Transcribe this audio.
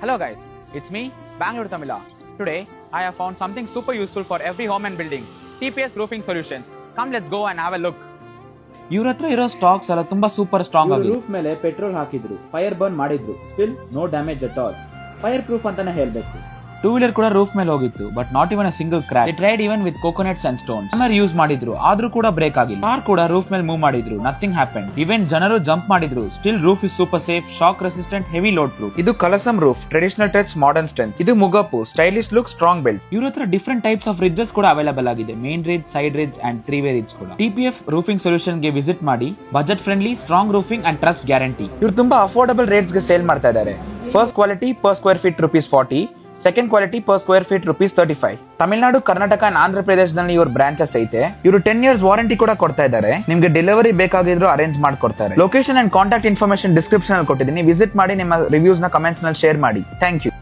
Hello guys, it's me, Bangalore Tamila. Today, I have found something super useful for every home and building. TPS Roofing Solutions. Come let's go and have a look. ಇವ್ರ ಹತ್ರ ಇರೋ stocks ಎಲ್ಲ ತುಂಬಾ super strong ಆಗಿದೆ. Roof ಮೇಲೆ petrol ಹಾಕಿದ್ರು, fire burn ಮಾಡಿದ್ರು, still no damage at all. Fire proof ಅಂತಾನೆ ಹೇಳ್ಬೇಕು. ಟೂ ವೀಲರ್ ಕೂಡ ರೂಫ್ ಮೇಲೆ ಹೋಗಿತ್ತು, but not even a single crack. It tried even with coconuts and stones. ಸಮರ್ ಯೂಸ್ ಮಾಡಿದ್ರು, ಆದ್ರೂ ಕೂಡ ಬ್ರೇಕ್ ಆಗಿಲ್ಲ. ಕಾರ್ ಕೂಡ ರೂಫ್ ಮೇಲೆ ಮೂವ್ ಮಾಡಿದ್ರು, ನಥಿಂಗ್ ಹ್ಯಾಪನ್. ಇವನ್ ಜನರು ಜಂಪ್ ಮಾಡಿದ್ರು, still roof is super safe, shock resistant, heavy load proof. ಇದು ಕಲಸಂ roof, traditional touch, modern strength. ಇದು ಮುಗಪ್ಪು, ಸ್ಟೈಲಿಶ್ ಲುಕ್, ಸ್ಟ್ರಾಂಗ್ ಬಿಲ್ಡ್. ಇವ್ರ ಹತ್ರ ಡಿಫರೆಂಟ್ ಟೈಪ್ಸ್ ಆಫ್ ರಿಡ್ಜಸ್ ಕೂಡ ಅವೈಲೇಬಲ್ ಆಗಿದೆ. Main ridge, side ridge and 3-ವೇ ರಿಡ್ಜ್ ಕೂಡ. TPF ರೂಫಿಂಗ್ ಸೊಲ್ಯೂಷನ್ ಗೆ ವಿಸಿಟ್ ಮಾಡಿ. Budget friendly, strong roofing and trust guarantee. ಇವರು ತುಂಬಾ ಅಫೋರ್ಡಬಲ್ ರೇಟ್ಸ್ ಗೆ ಸೇಲ್ ಮಾಡ್ತಾ ಇದ್ದಾರೆ. First quality per square feet ₹40, second quality per square feet ₹35. Tamil Nadu, Karnataka and Andhra ಪ್ರದೇಶದಲ್ಲಿ ಇವ್ರ ಬ್ರಾಂಚಸ್ ಐತೆ. ಇವರು 10 years ವಾರಂಟಿ ಕೂಡ ಕೊಡ್ತಾ ಇದ್ದಾರೆ. ನಿಮ್ಗೆ ಡೆಲಿವರಿ ಬೇಕಾಗಿದ್ರು ಅರೇಂಜ್ ಮಾಡ್ಕೊಡ್ತಾರೆ. Location and contact information description ಅಲ್ಲಿ ಕೊಟ್ಟಿದ್ದೀನಿ. ವಿಸಿಟ್ ಮಾಡಿ, ನಿಮ್ಮ ರಿವ್ಯೂಸ್ ನ ಕಮೆಂಟ್ಸ್ ನಲ್ಲಿ ಶೇರ್ ಮಾಡಿ. Thank you.